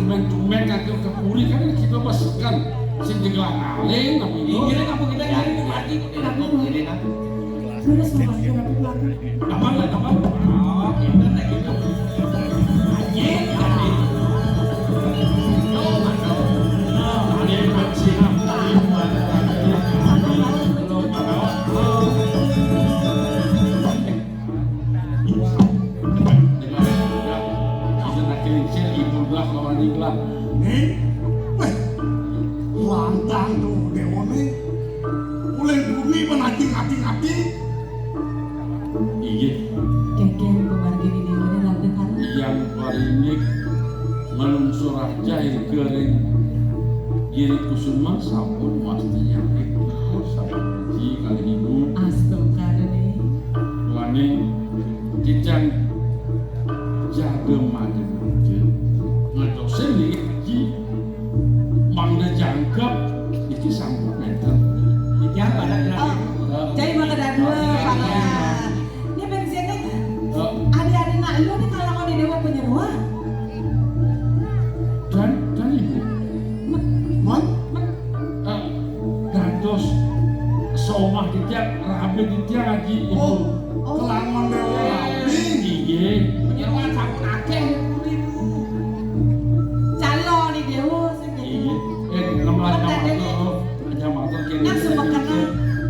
tumen kaki kepuri kan kita pasukan sing digelar aling tapi kira kamu kita nyari mati aku kira aku sudah semua kira aku aman lah aman kita tak gitu anjing Lantang tuh dewane uleng bumi menati-hati-hati iya Keken kemargi di dewane lantang kan yang paringik melungsur aja kering giri kusuma sampun pastinya itu sampun kali hidup astagfirullah Lani kijang jaga madu ngedosen nih iki mangga jangkep iki sambut meter yang pada jadi maka ada dua pangeran ini bensinnya adik-adik nak lu nih kalau di dewa penyewa dan ibu man gandos somah kijang rabe kijang lagi ibu kelaman dewa rapi iya penyeruan sampun akeh calon di dewa iya nama motor kini Kan semua kena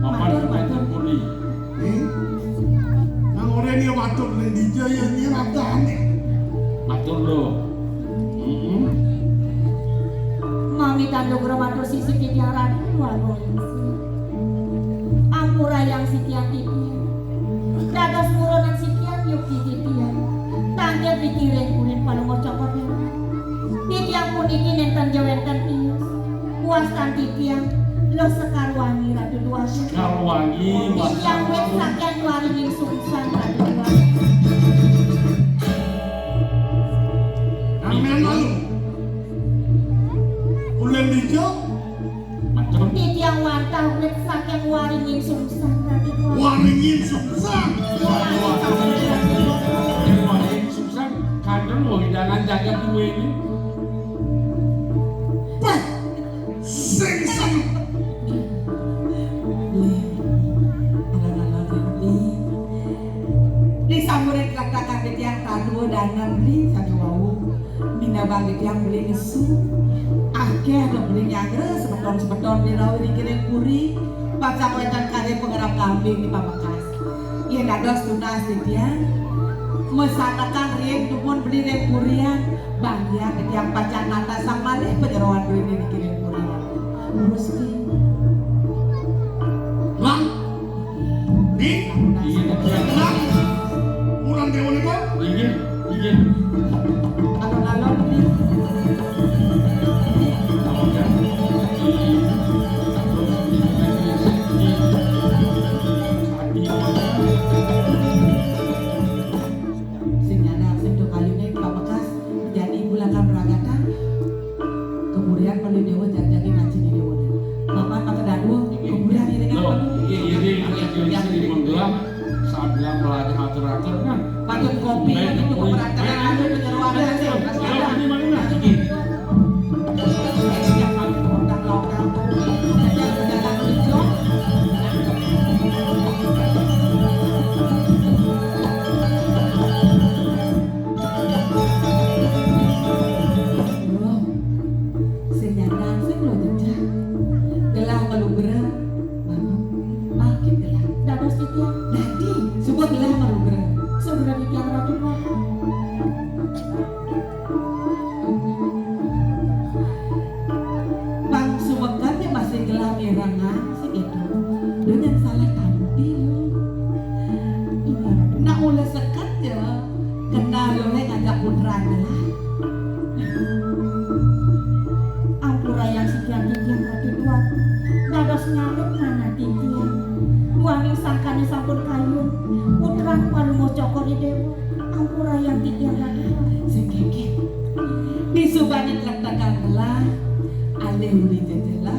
mapan meter puli nang orang ini watuk nih di jaya ini ratane matur lo mami tanduk matur sisi titiaran waduh ampura yang sitian titian dados muronan sitian yuk titian tangga pikirin kunin paling ngocokot titian pun iki nenten jawenten tius puaskan titian lo sekarwangi ratu dua Karwangi titian wet sakian waringin sungsan ratu dua amen lalu uleng di jaya matur titian wantah wet sakian waringin sungsan ratu dua waringin suksan Waring susah kadang mau hidangan jaga kue ini Wah, sing seneng Li samurai kelak-kelak yang tadu dan beli satu wau mina balik yang beli nesu akhir ada beli nyagre sebeton di rawi dikirim puri baca wetan kare pengerap kambing di Pamekasan iya dados tunas titian mesanakan riek tupun beli rek purian bangya ketiang pacar nata sang malih penyeruan duit ini dikirim purian urus ki lang di iya lang ulang dewa nih kok iya iya alon-alon beli sing nyadar sing do kayune Pamekas jadi bulakan beragatan kemudian perlu dewa jadi ngaji di dewa bapak pakai dadu kemudian ini kan loh iya iya di menggelam saat bilang melatih atur-atur kan patut kopi itu keberatan ada penyeruan ini mana Ampura yang sekian titian ratu dua dados nyaluk mana titian buaning sangkane sampun kayun putrang palungo cokor di dewa ampura yang titian ratu dua sekeket disubanin letakan belah ale uli jejela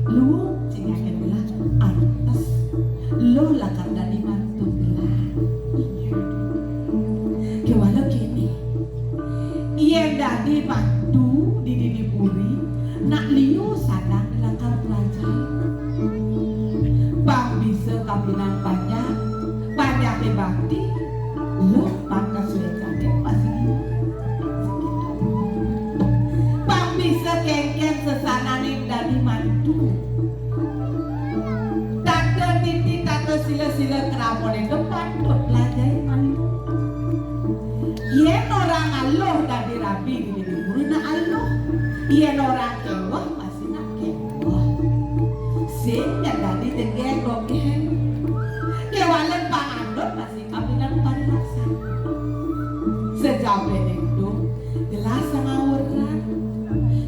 lu cingakan belah artes lu lakar dari mantu belah kewala kini Iya dadi pandu di Puri nak liu sadang dilakar pelajai bang bisa kabinan banyak bakti lo pangkas sulecane masih bang bisa kengken sesananing dadi mantu tante titi tante sila keramone depan dok pelajai malu yen orang aloh dadi rabi di Puri nak aloh yen orang kewah masih nak kewah sehingga dadi degeng dogeng kewalan pangandot masih kabinan parilasan sejauh itu gelas sama orang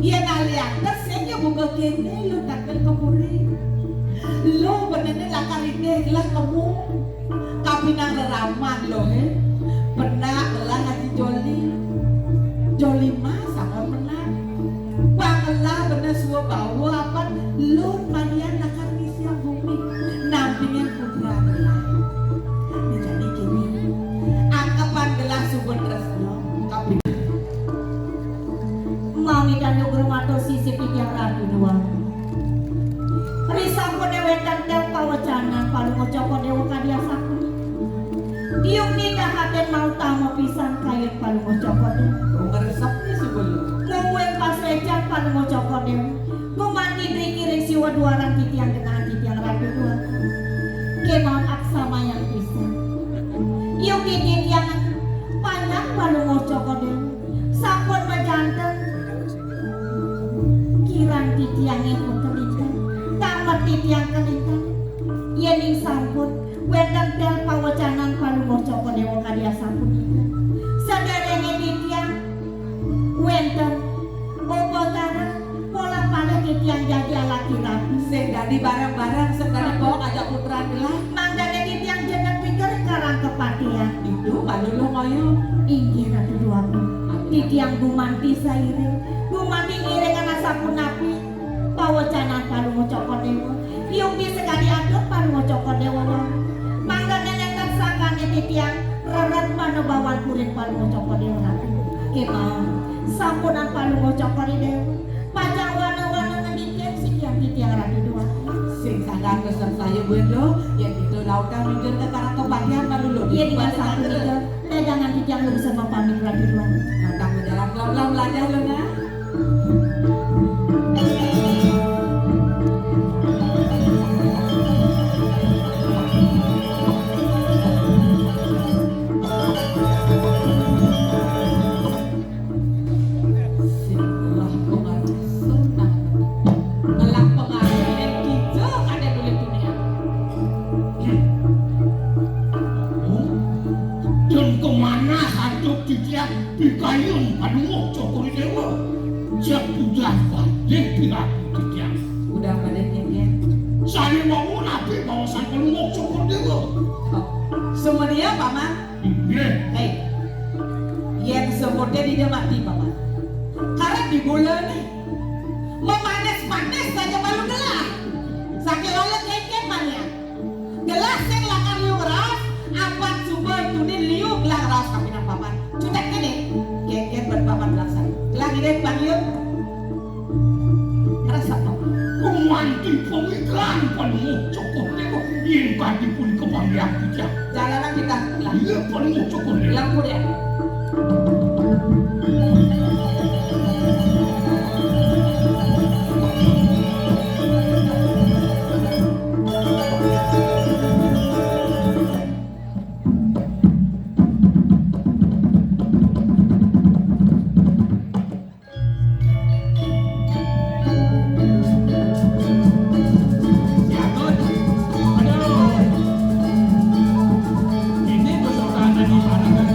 yen alian tersenya buka kene lu takkan kepuri lu bener lakar ini gelas kamu kabinan reraman lo pernah gelas haji joli mas sama pernah pangelah bener suwa bawa apa lu manian lakar misi yang bumi nampingin putra gelas jadi gini angkapan gelas subur tresno kabinan mami dan nugromato sisi pikir ragu dua risako dewetan dan pawacanan paling ngocoko dewa kadia sakuni diung nida haden mau tamu pisan kayut paling ngocoko dewa ngeresep nih sebelum ngomong pas lecan paling ngocoko dewa ngomati beri siwa duaran titiang dengan titiang ragu dua kemauan aksama yang pisan yung titiang panjang paling ngocoko dewa sampun majanten kirang titiang yang kelintang tamat titiang kelintang yening sampun wedang del pawacanan palumur coko dewa kadia sampun sadarenge titiang wenten obotara pola pada titiang jadi laki rapi sing dadi barang-barang sekali bawa ajak putra gelas mangdane titiang jeneng pikir karang kepatian itu kalau lo ngoyo inggih ratu duaku titiang gumanti sairing gumanti ngiring anak sampun napi pawacanan palumur coko dewa yung di sekali aduk palumur coko dewa mangdane nenten sakane titiang rerat manobawal kuring palumur coko dewa ratu kemau sampunan palumur coko dewa pajang wana-wana ngedikeng sikiang titiang ratu dua sing sadar kesan saya lo yang itu lautan minggir ke karang kebahagiaan baru lo iya dengan satu itu pegangan titiang lu bisa mempamit ratu dua datang ke dalam lau belajar lo na Bikayun padungok cokori dewa sebudah balik piraku titiang udah pada kengken saya mau nabi bawasan padungok cokori dewa semua dia paman iya hei yang sebutnya dia mati paman karena di bulan nih memanes-manes saja baru gelas sakit lalat kengken mania gelas yang lakar liu ras apa coba tunin liu gelang ras kapinan paman cutek ini kengken berpapan belasan lagi deh panggil rasa apa? kumanti pemikiran padungok cokori dewa yang tadi pun kebahagiaan titiang Jalanan kita lah iya padungok cokori dewa bilang kuliah ini bersaudara di mana kan?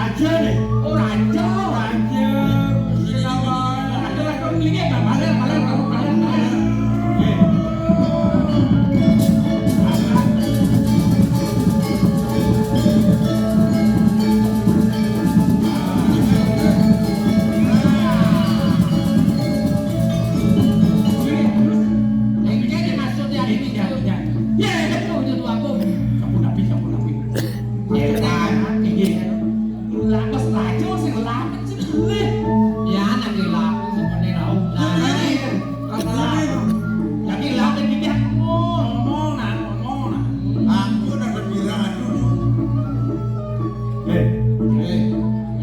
raja nih. Oh raja. Raja siapa? Raja ini apa? Malah. Ini maksudnya ini ya. Ya, itu aku. Kamu nabi. Lapas raja sing lapet sih gue. Ya anak dia lapet seperti rau. Tapi lapet dia ngomong. Aku udah gembira dulu.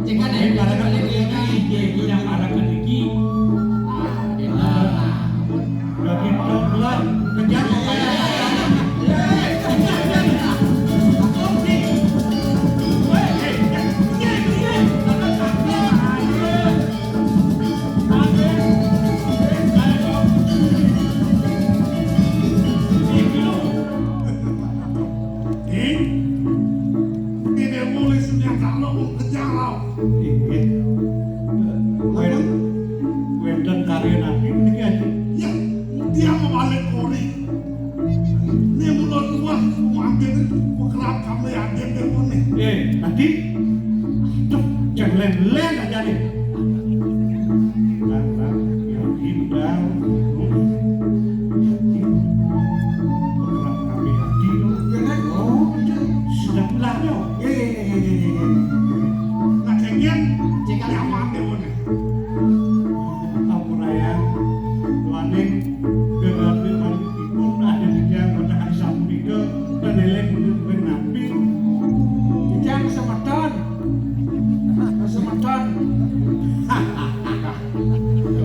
Jika ada yang ada kali ini yang ada kediki. Lagi bulan kejar Tidak boleh senjata lo kejar lo. Wedan karya nabi ini aja. Ya, dia mau balik kori. Ini mulut gua ambil gua kerap kamu ya dia nih. Nanti tuh jangan len aja nih. Lang, yang indah. Bergerak kami hati tuh. Sudah pulangnya. Nah kayaknya jika dia ambil nih. Tahu raya, laning dengan pun ada di dia pada hari Sabtu itu dan eleng menurut nabi. Jangan semeton.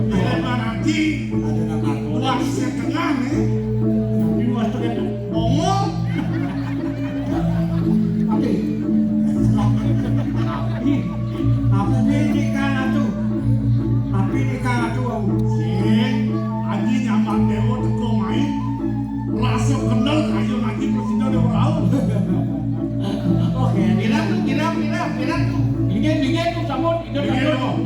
Ada nanti luas yang tengah nih. Nabi luas tuh itu. Ngomong. Nabi nikah tuh. Sing, aji nyaman dewa teko main. Rasa kenal kayu lagi presiden dewa laut. Oke, Kira tuh. Ini tuh sabun. Ini dong.